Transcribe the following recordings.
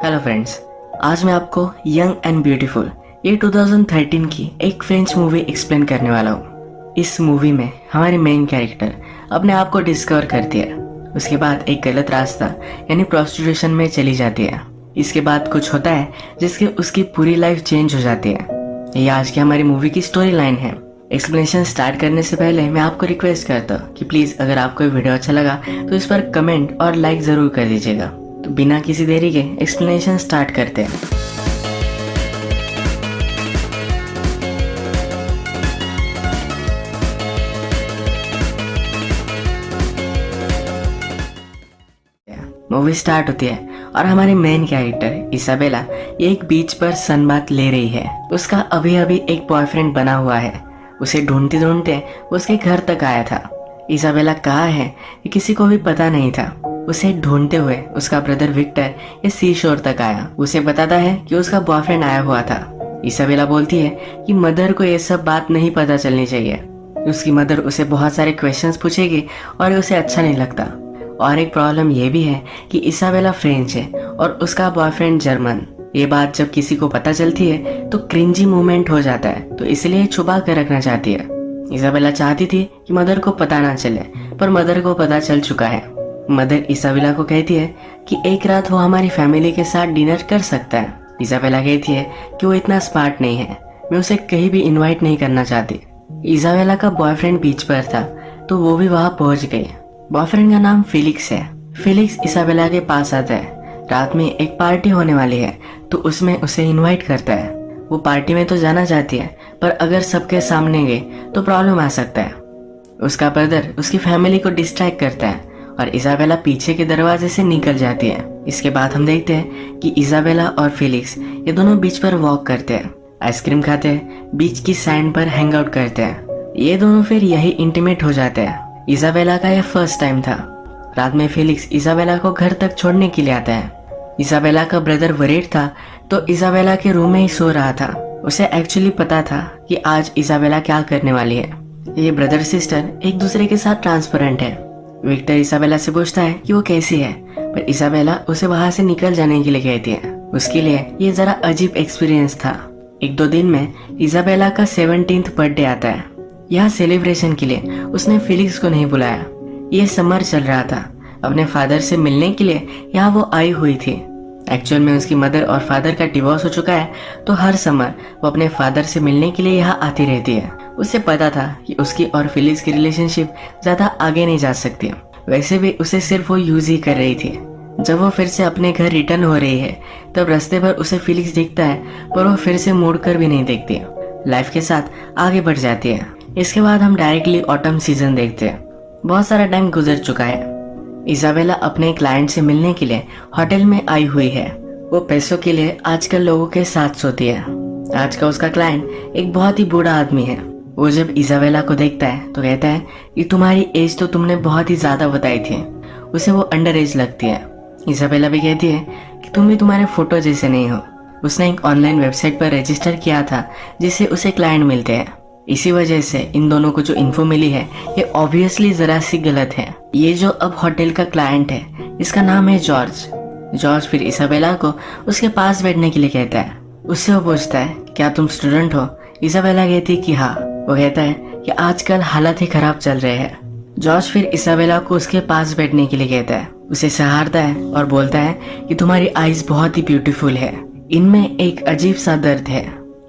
Hello friends, आज मैं आपको यंग एंड ब्यूटीफुल ये 2013 की एक फ्रेंच मूवी एक्सप्लेन करने वाला हूँ। इस मूवी में हमारी मेन कैरेक्टर अपने आप को डिस्कवर करती है। उसके बाद एक गलत रास्ता यानी प्रोस्टिट्यूशन में चली जाती है। इसके बाद कुछ होता है जिसके उसकी पूरी लाइफ चेंज हो जाती है। ये आज की हमारी मूवी की स्टोरी लाइन है। एक्सप्लेनेशन स्टार्ट करने से पहले मैं आपको रिक्वेस्ट करता हूँ कि प्लीज़ अगर आपको ये वीडियो अच्छा लगा तो इस पर कमेंट और लाइक ज़रूर कर दीजिएगा। तो बिना किसी देरी के एक्सप्लेनेशन स्टार्ट करते हैं। मूवी स्टार्ट होती है और हमारी मेन कैरेक्टर इसाबेला एक बीच पर सनबाथ ले रही है। उसका अभी अभी एक बॉयफ्रेंड बना हुआ है। उसे ढूंढते ढूंढते उसके घर तक आया था। इसाबेला कहाँ है ये किसी को भी पता नहीं था। उसे ढूंढते हुए उसका ब्रदर विक्टर इस सी शोर तक आया। उसे बताता है कि उसका बॉयफ्रेंड आया हुआ था। इसाबेला बोलती है कि मदर को ये सब बात नहीं पता चलनी चाहिए। उसकी मदर उसे बहुत सारे क्वेश्चंस पूछेगी और उसे अच्छा नहीं लगता। और एक प्रॉब्लम ये भी है कि इसाबेला फ्रेंच है और उसका बॉयफ्रेंड जर्मन। ये बात जब किसी को पता चलती है तो क्रिंजी मूवमेंट हो जाता है, तो इसलिए छुपा कर रखना चाहती है। इसाबेला चाहती थी कि मदर को पता ना चले, पर मदर को पता चल चुका है। मदर इसाबेला को कहती है कि एक रात वो हमारी फैमिली के साथ डिनर कर सकता है। इसाबेला कहती है कि वो इतना स्मार्ट नहीं है, मैं उसे कहीं भी इनवाइट नहीं करना चाहती। इसाबेला का बॉयफ्रेंड बीच पर था तो वो भी वहां पहुंच गई। बॉयफ्रेंड का नाम फिलिक्स है। फिलिक्स इसाबेला के पास आता है। रात में एक पार्टी होने वाली है तो उसमें उसे इनवाइट करता है। वो पार्टी में तो जाना चाहती है, पर अगर सबके सामने गई तो प्रॉब्लम आ सकता है। उसका ब्रदर उसकी फैमिली को डिस्ट्रैक्ट करता है और इसाबेला पीछे के दरवाजे से निकल जाती है। इसके बाद हम देखते हैं कि इसाबेला और फिलिक्स ये दोनों बीच पर वॉक करते हैं, आइसक्रीम खाते हैं, बीच की सैंड पर हैंग आउट करते हैं। ये दोनों फिर यही इंटीमेट हो जाते हैं। इसाबेला का यह फर्स्ट टाइम था। रात में फिलिक्स इसाबेला को घर तक छोड़ने के लिए आता है। इसाबेला का ब्रदर वरीड था तो इसाबेला के रूम में ही सो रहा था। उसे एक्चुअली पता था कि आज इसाबेला क्या करने वाली है। ये ब्रदर सिस्टर एक दूसरे के साथ ट्रांसपेरेंट है। विक्टर इसाबेला से पूछता है कि वो कैसी है, पर इसाबेला उसे वहां से निकल जाने के लिए कहती है। उसके लिए ये जरा अजीब एक्सपीरियंस था। एक दो दिन में इसाबेला का 17th बर्थडे आता है। यह सेलिब्रेशन के लिए उसने फिलिक्स को नहीं बुलाया। ये समर चल रहा था। अपने फादर से मिलने के लिए यहाँ वो आई हुई थी। एक्चुअल में उसकी मदर और फादर का डिवोर्स हो चुका है, तो हर समर वो अपने फादर से मिलने के लिए यहाँ आती रहती है। उसे पता था कि उसकी और फिलिक्स की रिलेशनशिप ज्यादा आगे नहीं जा सकती। वैसे भी उसे सिर्फ वो यूज ही कर रही थी। जब वो फिर से अपने घर रिटर्न हो रही है तब रास्ते पर उसे फिलिक्स दिखता है, पर वो फिर से मुड़कर भी नहीं देखती। लाइफ के साथ आगे बढ़ जाती है। इसके बाद हम डायरेक्टली ऑटम सीजन देखते हैं। बहुत सारा टाइम गुजर चुका है। इसाबेला अपने क्लाइंट से मिलने के लिए होटल में आई हुई है। वो पैसों के लिए आजकल लोगों के साथ सोती है। आज का उसका क्लाइंट एक बहुत ही बूढ़ा आदमी है। वो जब इसाबेला को देखता है तो कहता है कि तुम्हारी एज तो तुमने बहुत ही ज्यादा बताई थी। उसे वो अंडर एज लगती है। इसाबेला भी कहती है कि तुम भी तुम्हारे फोटो जैसे नहीं हो। उसने एक ऑनलाइन वेबसाइट पर रजिस्टर किया था जिससे उसे क्लाइंट मिलते हैं। इसी वजह से इन दोनों को जो इन्फो मिली है ये ऑब्वियसली जरा सी गलत है। ये जो अब होटल का क्लाइंट है इसका नाम है जॉर्ज। जॉर्ज फिर इसाबेला को उसके पास बैठने के लिए कहता है। उससे वो पूछता है क्या तुम स्टूडेंट हो। इसाबेला कहती है कि हाँ। वो कहता है कि आजकल हालत ही खराब चल रहे हैं। जॉर्ज फिर इसाबेला को उसके पास बैठने के लिए कहता है। उसे सहारता है और बोलता है कि तुम्हारी आईज बहुत ही ब्यूटीफुल है, इनमें एक अजीब सा दर्द है।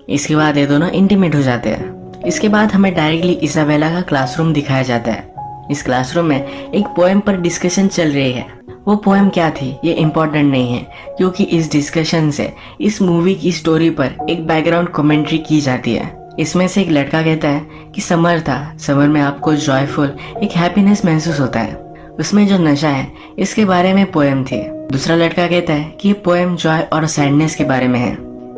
इसके बाद ये दोनों इंटीमेट हो जाते हैं। इसके बाद हमें डायरेक्टली इसाबेला का क्लासरूम दिखाया जाता है। इस क्लासरूम में एक पोएम पर डिस्कशन चल रही है। वो पोएम क्या थी ये इम्पोर्टेंट नहीं है, क्योंकि इस डिस्कशन से इस मूवी की स्टोरी पर एक बैकग्राउंड कमेंट्री की जाती है। इसमें से एक लड़का कहता है कि समर था, समर में आपको जॉयफुल एक हैप्पीनेस महसूस होता है, उसमें जो नशा है इसके बारे में पोएम थी। दूसरा लड़का कहता है कि ये पोएम जॉय और सैडनेस के बारे में है।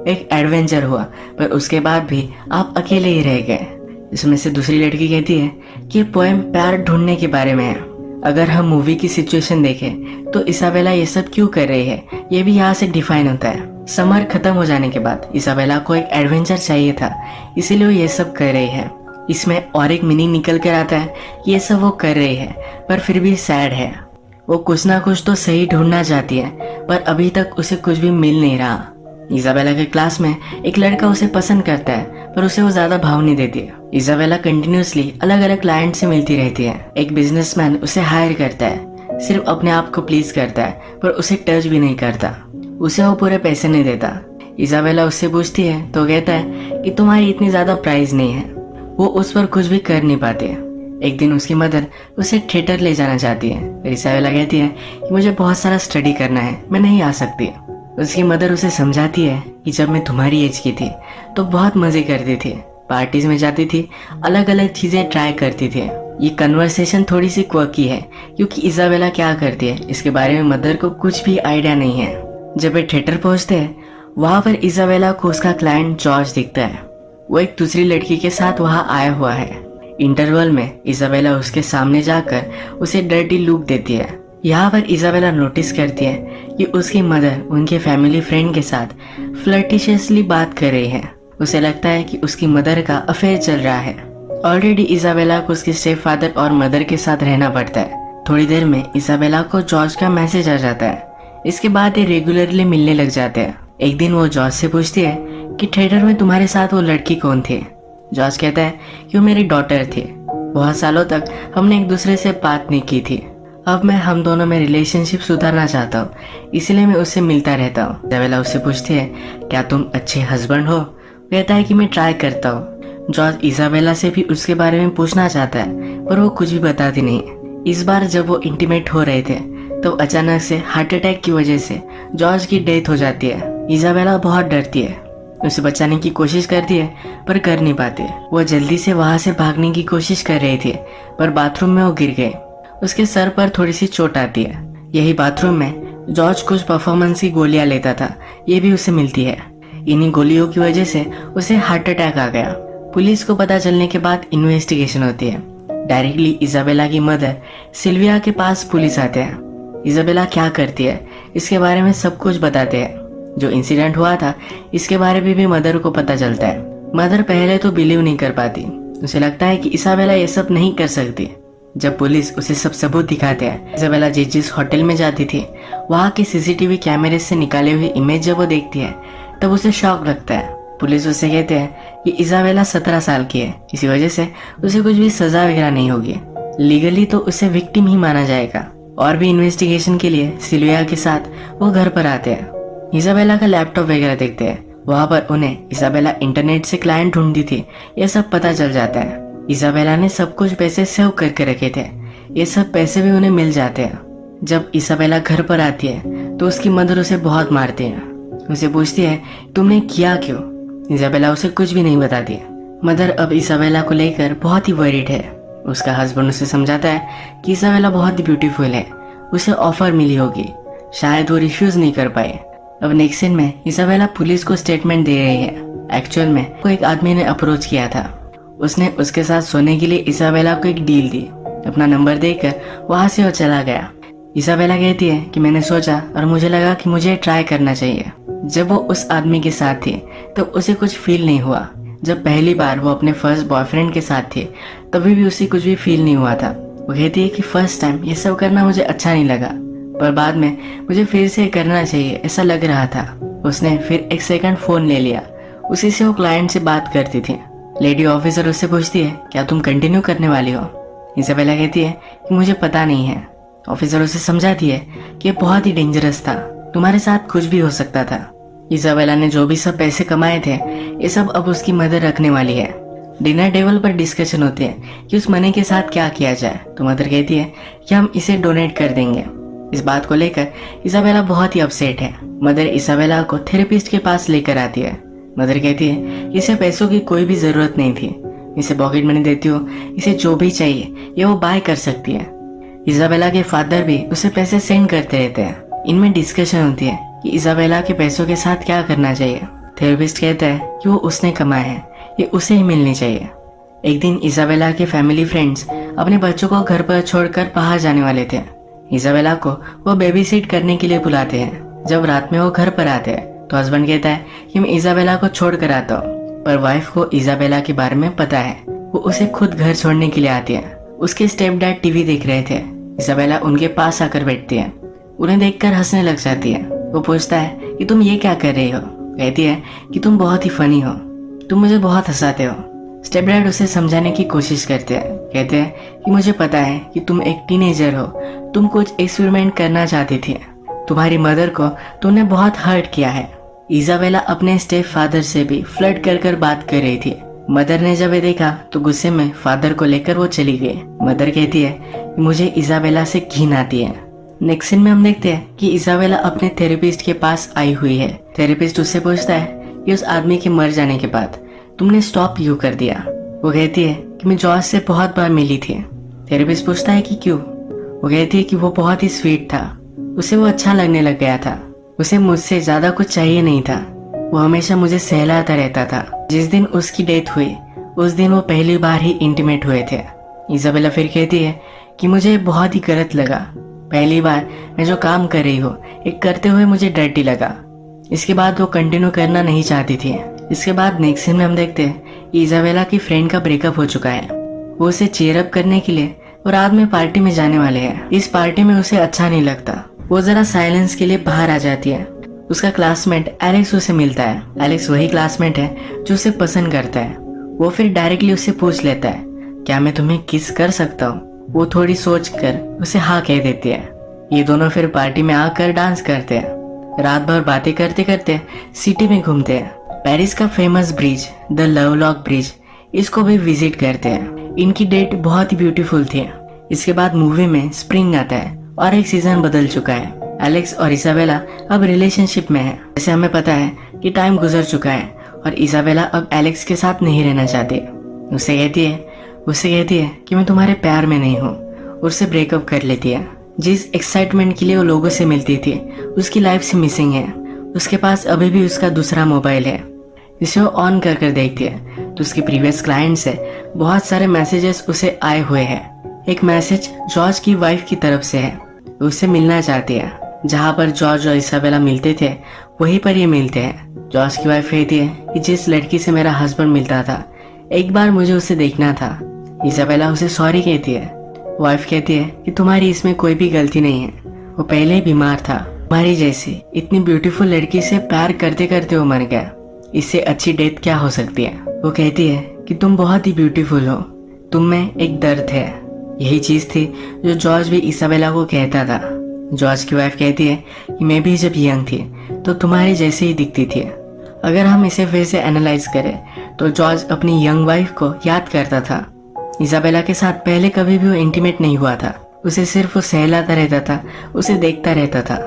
एक एडवेंचर हुआ पर उसके बाद भी आप अकेले ही रह गए। इसमें से दूसरी लड़की कहती है कि ये पोएम प्यार ढूंढने के बारे में है। अगर हम मूवी की सिचुएशन देखें तो इसाबेला ये सब क्यों कर रही है ये भी यहाँ से डिफाइन होता है। समर खत्म हो जाने के बाद इसाबेला को एक एडवेंचर चाहिए था, इसीलिए वो ये सब कर रही है। इसमें और एक मीनिंग निकल कर आता है, ये सब वो कर रही है पर फिर भी सैड है। वो कुछ ना कुछ तो सही ढूंढना चाहती है, पर अभी तक उसे कुछ भी मिल नहीं रहा। इजाबेला के क्लास में एक लड़का उसे पसंद करता है, पर उसे वो ज्यादा भाव नहीं देती है। इजाबेला कंटिन्यूअसली अलग अलग क्लाइंट से मिलती रहती है। एक बिजनेसमैन उसे हायर करता है, सिर्फ अपने आप को प्लीज करता है, पर उसे टच भी नहीं करता। उसे वो पूरे पैसे नहीं देता। इजाबेला उससे पूछती है तो कहता है कि तुम्हारी इतनी ज्यादा प्राइस नहीं है। वो उस पर कुछ भी कर नहीं पाते। एक दिन उसकी मदर उसे थिएटर ले जाना चाहती है, फिर इसाबेला कहती है कि मुझे बहुत सारा स्टडी करना है, मैं नहीं आ सकती। उसकी मदर उसे समझाती है कि जब मैं तुम्हारी एज की थी तो बहुत मजे करती थी, पार्टीज में जाती थी, अलग अलग चीजें ट्राई करती थी। ये कन्वर्सेशन थोड़ी सी क्वर्की है क्योंकि इसाबेला क्या करती है इसके बारे में मदर को कुछ भी आइडिया नहीं है। जब वे थिएटर पहुंचते हैं, वहां पर इसाबेला को उसका क्लाइंट जॉर्ज दिखता है। वो एक दूसरी लड़की के साथ वहां आया हुआ है। इंटरवल में इसाबेला उसके सामने जाकर उसे डर्टी लुक देती है। यहाँ पर इसाबेला नोटिस करती है कि उसकी मदर उनके फैमिली फ्रेंड के साथ फ्लर्टिशियसली बात कर रही है। उसे लगता है कि उसकी मदर का अफेयर चल रहा है। ऑलरेडी इसाबेला को उसके स्टेप फादर और मदर के साथ रहना पड़ता है। थोड़ी देर में इसाबेला को जॉर्ज का मैसेज आ जाता है। इसके बाद ये रेगुलरली मिलने लग जाते हैं। एक दिन वो जॉर्ज से पूछती है कि थिएटर में तुम्हारे साथ वो लड़की कौन थी। जॉर्ज कहता है कि वो मेरी डॉटर थी। बहुत सालों तक हमने एक दूसरे से बात नहीं की थी। अब मैं हम दोनों में रिलेशनशिप सुधारना चाहता हूँ, इसलिए मैं उससे मिलता रहता हूँ। इसाबेला उससे पूछती है क्या तुम अच्छे हस्बैंड हो। कहता है कि मैं ट्राई करता हूँ। जॉर्ज इसाबेला से भी उसके बारे में पूछना चाहता है, पर वो कुछ भी बताती नहीं। इस बार जब वो इंटीमेट हो रहे थे तो अचानक से हार्ट अटैक की वजह से जॉर्ज की डेथ हो जाती है। इसाबेला बहुत डरती है, उसे बचाने की कोशिश करती है पर कर नहीं पाती। वो जल्दी से वहां से भागने की कोशिश कर रही थी, पर बाथरूम में वो गिर गए। उसके सर पर थोड़ी सी चोट आती है। यही बाथरूम में जॉर्ज कुछ परफॉर्मेंस की गोलियां लेता था, ये भी उसे मिलती है। इन्हीं गोलियों की वजह से उसे हार्ट अटैक आ गया। पुलिस को पता चलने के बाद इन्वेस्टिगेशन होती है। डायरेक्टली इसाबेला की मदर सिल्विया के पास पुलिस आते हैं। इसाबेला क्या करती है इसके बारे में सब कुछ बताते हैं। जो इंसिडेंट हुआ था इसके बारे में भी मदर को पता चलता है। मदर पहले तो बिलीव नहीं कर पाती, उसे लगता है कि इसाबेला ये सब नहीं कर सकती। जब पुलिस उसे सब सबूत दिखाते हैं, इसाबेला जिस होटल में जाती थी वहाँ के सीसीटीवी कैमरे से निकाले हुए इमेज जब वो देखती है तब उसे शॉक लगता है। पुलिस उससे कहते हैं कि इसाबेला 17 साल की है, इसी वजह से उसे कुछ भी सजा वगैरह नहीं होगी। लीगली तो उसे विक्टिम ही माना जाएगा। और भी इन्वेस्टिगेशन के लिए सिल्विया के साथ वो घर पर आते हैं। इसाबेला का लैपटॉप वगैरह देखते हैं। वहाँ पर उन्हें इसाबेला इंटरनेट से क्लाइंट ढूंढती थी ये सब पता चल जाता है। इसाबेला ने सब कुछ पैसे सेव करके रखे थे, ये सब पैसे भी उन्हें मिल जाते हैं। जब इसाबेला घर पर आती है तो उसकी मदर उसे बहुत मारती है। उसे पूछती है तुमने किया क्यों। इसाबेला उसे कुछ भी नहीं बताती। मदर अब इसाबेला को लेकर बहुत ही वरीड है। उसका हस्बैंड उसे समझाता है कि इसाबेला बहुत ही ब्यूटीफुल है, उसे ऑफर मिली होगी, शायद वो रिफ्यूज नहीं कर पाए। अब नेक्स्ट सीन में इसाबेला पुलिस को स्टेटमेंट दे रही है। एक्चुअल में को एक आदमी ने अप्रोच किया था। उसने उसके साथ सोने के लिए इसाबेला को एक डील दी। अपना नंबर देकर वहां से वो चला गया। इसाबेला कहती है कि मैंने सोचा और मुझे लगा कि मुझे ट्राई करना चाहिए। जब वो उस आदमी के साथ थी तो उसे कुछ फील नहीं हुआ। जब पहली बार वो अपने फर्स्ट बॉयफ्रेंड के साथ थी तभी भी उसे कुछ भी फील नहीं हुआ था। वो कहती है कि फर्स्ट टाइम ये सब करना मुझे अच्छा नहीं लगा, पर बाद में मुझे फिर से करना चाहिए ऐसा लग रहा था। उसने फिर एक सेकंड फोन ले लिया। उसी से वो क्लाइंट से बात करती थी। लेडी ऑफिसर उससे पूछती है क्या तुम कंटिन्यू करने वाली हो। इसाबेला कहती है कि मुझे पता नहीं है। ऑफिसर उसे समझाती है कि ये बहुत ही डेंजरस था, तुम्हारे साथ कुछ भी हो सकता था। इसाबेला ने जो भी सब पैसे कमाए थे ये सब अब उसकी मदर रखने वाली है। डिनर टेबल पर डिस्कशन होती है कि उस मनी के साथ क्या किया जाए। तो मदर कहती है कि हम इसे डोनेट कर देंगे। इस बात को लेकर इसाबेला बहुत ही अपसेट है। मदर इसाबेला को थेरेपिस्ट के पास लेकर आती है। मदर कहती है कि इसे पैसों की कोई भी जरूरत नहीं थी, इसे पॉकेट मनी देती हो, इसे जो भी चाहिए ये वो बाय कर सकती है। इसाबेला के फादर भी उसे पैसे सेंड करते रहते हैं। इनमें डिस्कशन होती है कि इसाबेला के पैसों के साथ क्या करना चाहिए। थेरेपिस्ट कहता है कि वो उसने कमाए हैं, ये उसे ही मिलनी चाहिए। एक दिन इसाबेला के फैमिली फ्रेंड्स अपने बच्चों को घर पर छोड़कर बाहर जाने वाले थे। इसाबेला को वो बेबी सीट करने के लिए बुलाते हैं। जब रात में वो घर पर आते हैं तो हस्बैंड कहता है कि मैं इसाबेला को छोड़ कर आता हूँ, पर वाइफ को इसाबेला के बारे में पता है। वो उसे खुद घर छोड़ने के लिए आती है। उसके स्टेप डैड टीवी देख रहे थे। इसाबेला उनके पास आकर बैठती है। उन्हें देखकर हंसने लग जाती है। वो पूछता है कि तुम ये क्या कर रही हो। कहती है कि तुम बहुत ही फनी हो, तुम मुझे बहुत हंसाते हो। स्टेप डैड उसे समझाने की कोशिश करते हैं। कहते हैं कि मुझे पता है कि तुम एक टीनेजर हो, तुम कुछ एक्सपेरिमेंट करना चाहती थी। तुम्हारी मदर को तुमने बहुत हर्ट किया है। इसाबेला अपने स्टेप फादर से भी फ्लर्ट कर कर बात कर रही थी। मदर ने जब ये देखा तो गुस्से में फादर को लेकर वो चली गई। मदर कहती है कि मुझे इसाबेला से घिन आती है। नेक्स्ट सीन में हम देखते हैं कि इसाबेला अपने थेरेपिस्ट के पास आई हुई है। थेरेपिस्ट उससे पूछता है कि उस आदमी के मर जाने के बाद तुमने स्टॉप क्यों कर दिया। वो कहती है कि मैं जॉर्ज से बहुत बार मिली थी। थेरेपिस्ट पूछता है कि क्यों। वो कहती है कि वो बहुत ही स्वीट था, उसे वो अच्छा लगने लग गया था, उसे मुझसे ज्यादा कुछ चाहिए नहीं था, वो हमेशा मुझे सहलाता रहता था। जिस दिन उसकी डेथ हुई उस दिन वो पहली बार ही इंटीमेट हुए थे। इसाबेला फिर कहती है कि मुझे बहुत ही गलत लगा, पहली बार मैं जो काम कर रही हूँ एक करते हुए मुझे डर्टी लगा। इसके बाद वो कंटिन्यू करना नहीं चाहती थी। इसके बाद नेक्स्ट सीन में हम देखते हैं इसाबेला की फ्रेंड का ब्रेकअप हो चुका है। वो उसे चीयर अप करने के लिए वो रात में पार्टी में जाने वाले हैं। इस पार्टी में उसे अच्छा नहीं लगता, वो जरा साइलेंस के लिए बाहर आ जाती है। उसका क्लासमेट एलेक्स उसे मिलता है। एलेक्स वही क्लासमेट है जो उसे पसंद करता है। वो फिर डायरेक्टली उससे पूछ लेता है क्या मैं तुम्हें किस कर सकता हूँ। वो थोड़ी सोच कर उसे हाँ कह देती है। ये दोनों फिर पार्टी में आकर डांस करते हैं। रात भर बातें करते करते सिटी में घूमते हैं। पेरिस का famous bridge the Lovelock bridge, इसको भी विजिट करते हैं। इनकी डेट बहुत ही ब्यूटीफुल थी। इसके बाद मूवी में स्प्रिंग आता है और एक सीजन बदल चुका है। एलेक्स और इसाबेला अब रिलेशनशिप में है। जैसे हमें पता है कि टाइम गुजर चुका है और इसाबेला अब एलेक्स के साथ नहीं रहना चाहती। उससे कहती है कि मैं तुम्हारे प्यार में नहीं हूँ। उससे ब्रेकअप कर लेती है। जिस एक्साइटमेंट के लिए वो लोगों से मिलती थी उसकी लाइफ से मिसिंग है। उसके पास अभी भी उसका दूसरा मोबाइल है। इसे वो ऑन कर कर देखती है तो उसके प्रीवियस क्लाइंट से बहुत सारे मैसेजेस उसे आए हुए हैं। एक मैसेज जॉर्ज की वाइफ की तरफ से है, उससे मिलना चाहती है। जहाँ पर जॉर्ज और इसाबेला मिलते थे वहीं पर ये मिलते हैं। जॉर्ज की वाइफ कहती है कि जिस लड़की से मेरा हस्बैंड मिलता था एक बार मुझे उसे देखना था। इसाबेला उसे सॉरी कहती है। वाइफ कहती है कि तुम्हारी इसमें कोई भी गलती नहीं है, वो पहले ही बीमार था। तुम्हारी जैसी इतनी ब्यूटीफुल लड़की से प्यार करते करते वो मर गया, इससे अच्छी डेथ क्या हो सकती है। वो कहती है कि तुम बहुत ही ब्यूटीफुल हो, तुम में एक दर्द है। यही चीज थी जो जॉर्ज भी इसाबेला को कहता था। जॉर्ज की वाइफ कहती है कि मैं भी जब यंग थी तो तुम्हारे जैसे ही दिखती थी। अगर हम इसे फिर से एनालाइज करें तो जॉर्ज अपनी यंग वाइफ को याद करता था। इसाबेला के साथ पहले कभी भी वो इंटीमेट नहीं हुआ था, उसे सिर्फ वो सहलाता रहता था, उसे देखता रहता था।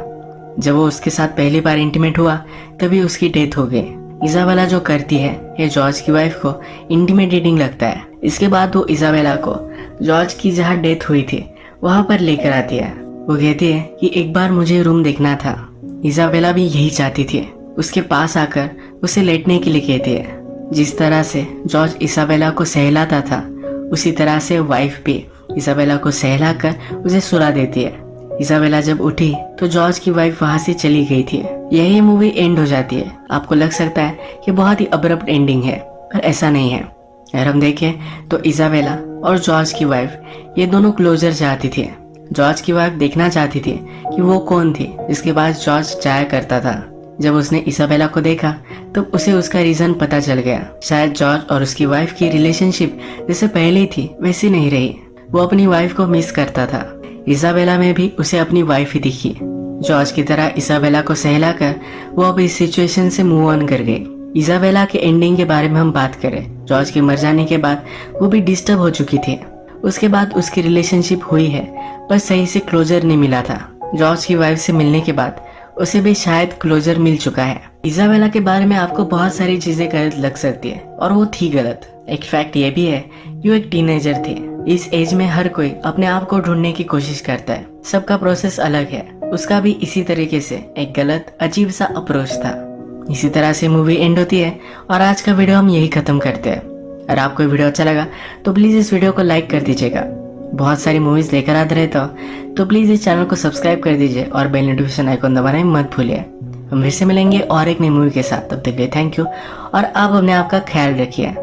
जब वो उसके साथ पहली बार इंटीमेट हुआ तभी उसकी डेथ हो गई। इसाबेला जो करती है ये जॉर्ज की वाइफ को इंटिमिडेटिंग लगता है। इसके बाद वो इसाबेला को जॉर्ज की जहाँ डेथ हुई थी वहां पर लेकर आती है। वो कहती है कि एक बार मुझे रूम देखना था। इसाबेला भी यही चाहती थी। उसके पास आकर उसे लेटने के लिए कहती है। जिस तरह से जॉर्ज इसाबेला को सहलाता था उसी तरह से वाइफ भी इसाबेला को सहलाकर उसे सुला देती है। इसाबेला जब उठी तो जॉर्ज की वाइफ वहां से चली गई थी। यही मूवी एंड हो जाती है। आपको लग सकता है कि बहुत ही अब्रप्ट एंडिंग है, पर ऐसा नहीं है। अगर हम देखें तो इसाबेला और जॉर्ज की वाइफ ये दोनों क्लोजर चाहती थी। जॉर्ज की वाइफ देखना चाहती थी कि वो कौन थी जिसके पास जॉर्ज जाया करता था। जब उसने इसाबेला को देखा तब उसे उसका रीजन पता चल गया। शायद जॉर्ज और उसकी वाइफ की रिलेशनशिप जैसे पहले थी वैसी नहीं रही। वो अपनी वाइफ को मिस करता था। इसाबेला में भी उसे अपनी वाइफ ही दिखी। जॉर्ज की तरह इसाबेला को सहलाकर वो अब इस सिचुएशन से मूव ऑन कर गई। इसाबेला के एंडिंग के बारे में हम बात करें, जॉर्ज के मर जाने के बाद वो भी डिस्टर्ब हो चुकी थी। उसके बाद उसकी रिलेशनशिप हुई है पर सही से क्लोजर नहीं मिला था। जॉर्ज की वाइफ से मिलने के बाद उसे भी शायद क्लोजर मिल चुका है। इसाबेला के बारे में आपको बहुत सारी चीजें गलत लग सकती है और वो थी गलत। एक फैक्ट ये भी है कि वो एक टीनेजर थी। इस एज में हर कोई अपने आप को ढूंढने की कोशिश करता है, सबका प्रोसेस अलग है। उसका भी इसी तरीके से एक गलत अजीब सा अप्रोच था। इसी तरह से मूवी एंड होती है और आज का वीडियो हम यही खत्म करते हैं। अगर आपको वीडियो अच्छा लगा तो प्लीज इस वीडियो को लाइक कर दीजिएगा। बहुत सारी मूवीज लेकर आते रहता हूँ तो प्लीज इस चैनल को सब्सक्राइब कर दीजिए और बेल नोटिफिकेशन आइकन दबाना मत भूलिए। हम फिर से मिलेंगे और एक नई मूवी के साथ। तब तक के लिए थैंक यू और आप अपने आप का ख्याल रखिए।